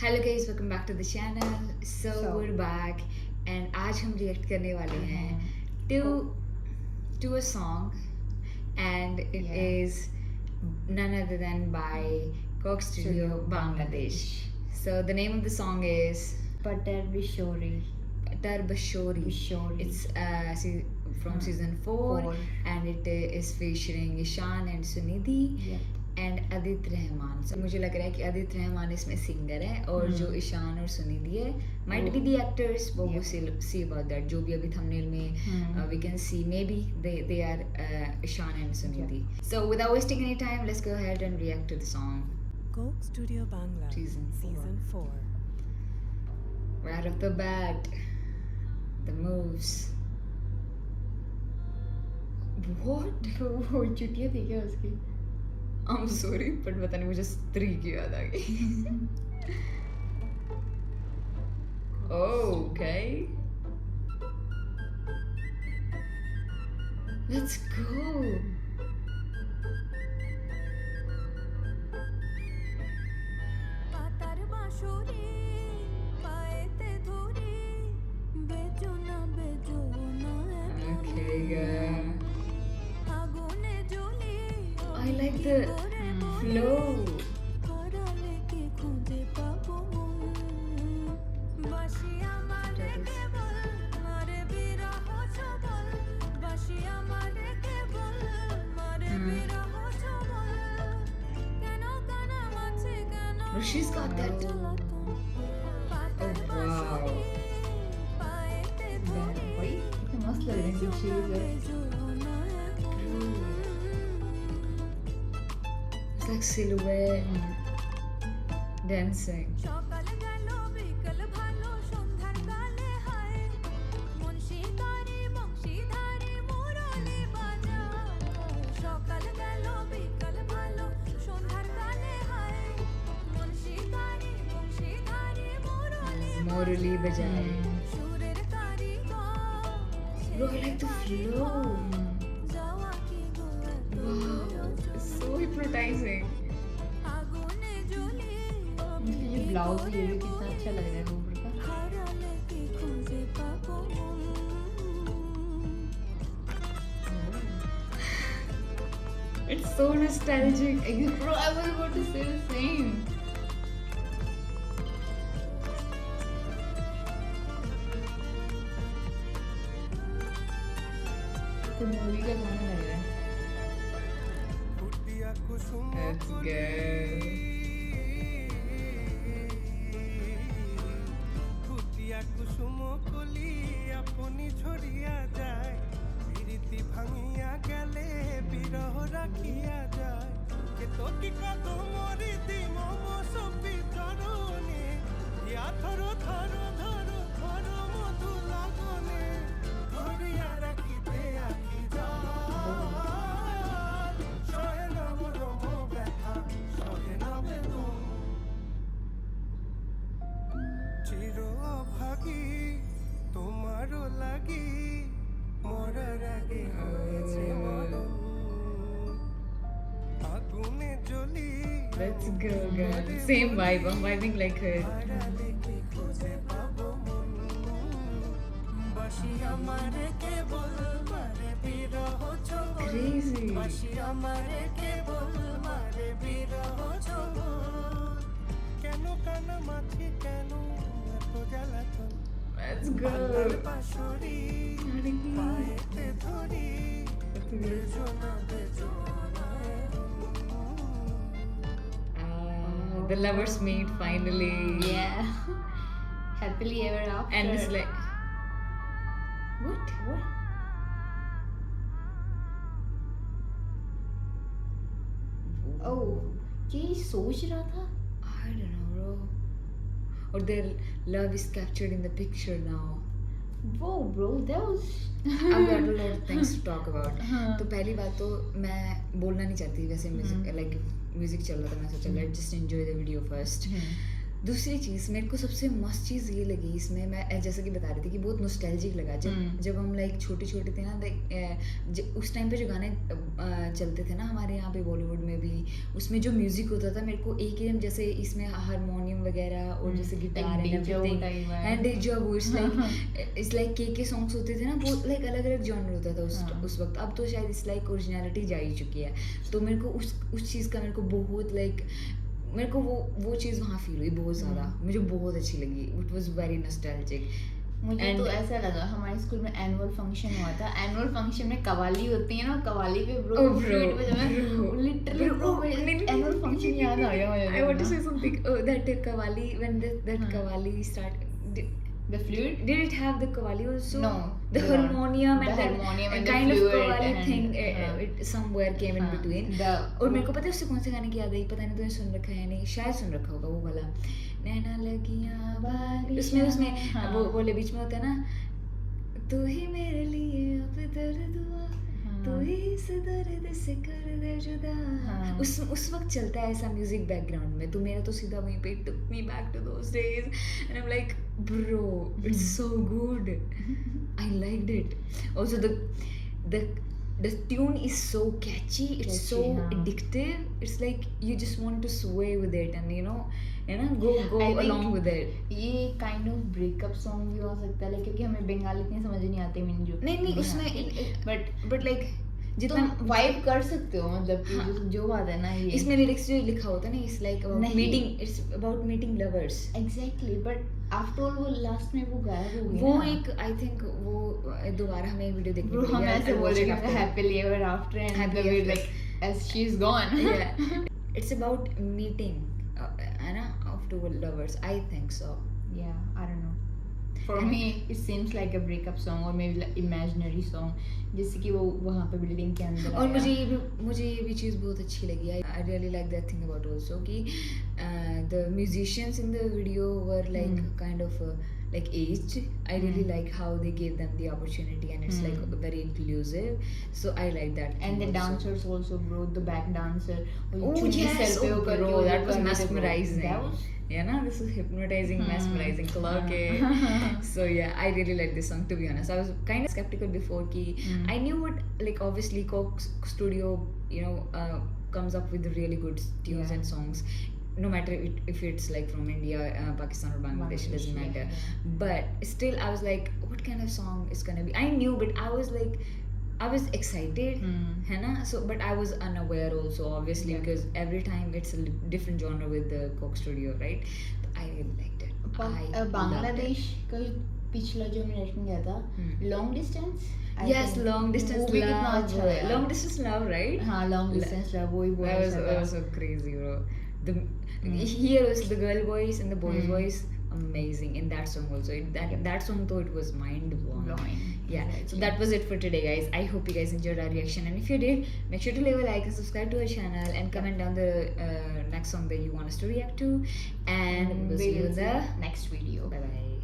Hello guys, welcome back to the channel. So we're back and आज हम react करने वाले हैं to a song and it is none other than by Coke Studio Bangladesh. So the name of the song is Patar Bishori. Patar Bashori. It's from season 4 and it is featuring Ishan and Sunidhi. And Aditya Rahman. So, मुझे लग रहा है कि आदित्य रहमान इसमें singer है और जो ईशान और सुनिधि है माइट बी द एक्टर्स, वो सी अबाउट दैट। जो भी अभी थंबनेल में we can see maybe they are Ishaan and Sunidhi. So without wasting any time let's go ahead and react to the song. Coke Studio Bangla season 4. Right off the bat, the moves. What? वो चुटिया थी क्या उसकी? I'm sorry, but पता नहीं मुझे स्त्री की याद आ गई। Okay. Let's go. পাতার বাঁশরি পায়েতে ধরি বেজো না Okay, girl. আগুনে জ্বলি I like the flow. করালে কি খুঁজে পাবো বাসি আমারে কেবল মারে বিরহ ছবল বাসি আমারে কেবল মারে বিরহ ছবল কেন কানা মাছে কেন Oh, she's got that. Oh, wow. भाई कितना मस्त लग रहे हैं big shoes है। It's like silhouette dancing. সকাল গেল বিকাল ভালো সন্ধ্যার কালে হায় মুন্সিদারি বংশীধারি মুরলি বাজা সকাল গেল বিকাল ভালো সন্ধ্যার কালে হায় মুন্সিদারি বংশীধারি মুরলি Morally bajaye. সুরের কারিগর Bro, I like the flow. যাওয়া কি গো Wow, it's so hypnotizing. আগুনে জ্বলি मुझे ये ब्लाउज ये भी कितना अच्छा लग रहा है रूपर का। হারালে কি খুঁজে পাবো It's so nostalgic. Bro, I was about to say the same. तो मूवी का गाना लग रहा है। Let's go. ফুটিয়া কুসুম কলি আপনি ঝরিয়া যায় প্রীতি ভাঙিয়া গেলে বিরহ রাখিয়া যায় কে তো কি কত মরিতি মম সপি চরণে ইয়া ধরো ধরো ধরো ধরো মধু লাগনে ধরিয়া রাখিতে আখি যায় সহে নব রম ব্যথা সহে নবে তুম চির অভাগী তোমারও লাগি মরার আগে হয়েছে মরণ আগুনে জ্বলি Let's go, girl. Same vibe. I'm vibing like her. হারালে কি খুঁজে পাবো মন বাসি আমারে কেবল মারে বিরহ ছবল Crazy. বাসি আমারে কেবল মারে বিরহ ছবল কেন কানা মাছি কেন এত জ্বালাতন Let's go. বাঁশরি পায়েতে ধরি বেজনা বেজনা The lovers meet finally. Yeah. Happily ever after. And it's like, what? Oh, क्या ये सोच रहा था? I don't know, bro. Or their love is captured in the picture now. Whoa, bro, that was. I've got a lot of things to talk about. हाँ. तो पहली बात तो मैं बोलना नहीं चाहती वैसे म्यूजिक चल रहा था, मैं सोचा let just enjoy the video first. दूसरी चीज़ मेरे को सबसे मस्त चीज़ ये लगी इसमें, मैं जैसे कि बता रही थी कि बहुत नॉस्टैल्जिक लगा जब हम लाइक छोटे छोटे थे ना, लाइक उस टाइम पे जो गाने चलते थे ना हमारे यहाँ पे बॉलीवुड में भी, उसमें जो म्यूजिक होता था मेरे को एक एकदम जैसे इसमें हारमोनियम वगैरह और जैसे guitar and deja vu, it's like के सॉन्ग्स होते थे ना, बहुत लाइक अलग अलग जॉनर होता था उस वक्त। अब तो शायद इस लाइक ओरिजिनलिटी जा ही चुकी है, तो मेरे को उस चीज़ का मेरे को बहुत लाइक मेरे को वो चीज़ वहाँ फील हुई बहुत ज़्यादा, मुझे बहुत अच्छी लगी। It was very nostalgic. मुझे तो ऐसा लगा हमारे स्कूल में एनुअल फंक्शन हुआ था, एनुअल फंक्शन में कवाली होती है ना, कवाली पे ब्रो फ्लूट बजाना, लिटरली ब्रो एनुअल फंक्शन याद आ गया मुझे। I want to say something. Oh, that Qawwali, when that Qawwali the flute, did it have the Qawwali also? No, the harmonium the and harmonium and kind the of flute Qawwali and- thing हाँ. it somewhere came in between. और मेरे को पता है उससे कौन से गाने की याद आई, पता नहीं तूने सुन रखा है या नहीं, शायद सुन रखा होगा वो वाला नैना लगियां बारिशां, उसमें हाँ. वो बोले बीच में होता है ना, तू ही मेरे लिए अब दर्द हुआ, तू ही इस दर्द से कर दे जुदा। हाँ. उस वक्त चलता है ऐसा म्यूजिक बैकग्राउंड में, तो मेरा तो सीधा वहीं पे took me back to those days and I'm like bro it's so good, I liked it. Also the tune is so catchy, it's so हाँ. addictive, it's like you just want to sway with it and you know go I think along with it. ये kind of breakup song भी हो सकता है, लेकिन क्योंकि हमें बंगाली इतनी समझ नहीं आती मिंजू, नहीं उसमें but like जितना तुम वाइब कर सकते हो, मतलब कि जो बात है ना ये इसमें लिरिक्स जो लिखा होता है ना, इट्स लाइक अबाउट नहीं. Meeting, it's about meeting lovers. Exactly, but after all वो लास्ट में वो गायब हो गई वो ना। एक आई थिंक वो दोबारा हमें वीडियो देखनी Bro, हम ऐसे बोल रहे हैं happily ever after and Happily we ever like as she is gone. It's about meeting है ना of two lovers, I think so. Yeah, I don't know. For me, it seems like a breakup song or maybe like imaginary song. जैसे कि वो वहाँ पे building के अंदर और आया। मुझे ये भी चीज़ बहुत अच्छी लगी, I really like that thing about also कि the musicians in the video were like kind of like aged. I really like how they gave them the opportunity and it's like very inclusive, so I like that And the thing also. dancers also, bro, the back dancer. Oh yes, oh, bro, that was mesmerizing. That was Yeah, no, this is hypnotizing, mesmerizing, okay. So yeah, I really like this song, to be honest. I was kind of skeptical before ki I knew what, like obviously Coke Studio, you know, comes up with really good tunes and songs, no matter if it's like from India, Pakistan or Bangladesh, it doesn't matter. But still I was like, what kind of song is gonna be? I knew, but I was like, I was excited, है ना? So, but I was unaware also, obviously, because every time it's a different genre with the Coke Studio, right? But I really liked it. I Bangladesh का पिछला जो मैंने rating किया था, long distance. Yes, long distance वो भी कितना love. अच्छा है। Long distance love, right? हाँ, लॉन्ग डिस्टेंस लव वो ही बहुत That अच्छा was था। so crazy, bro. Here was the girl voice and the boys voice, amazing in that song also. That song though, it was mind blowing. Yeah, so that was it for today, guys. I hope you guys enjoyed our reaction, and if you did, make sure to leave a like and subscribe to our channel and comment down the next song that you want us to react to, and we'll see you in the next video. bye bye.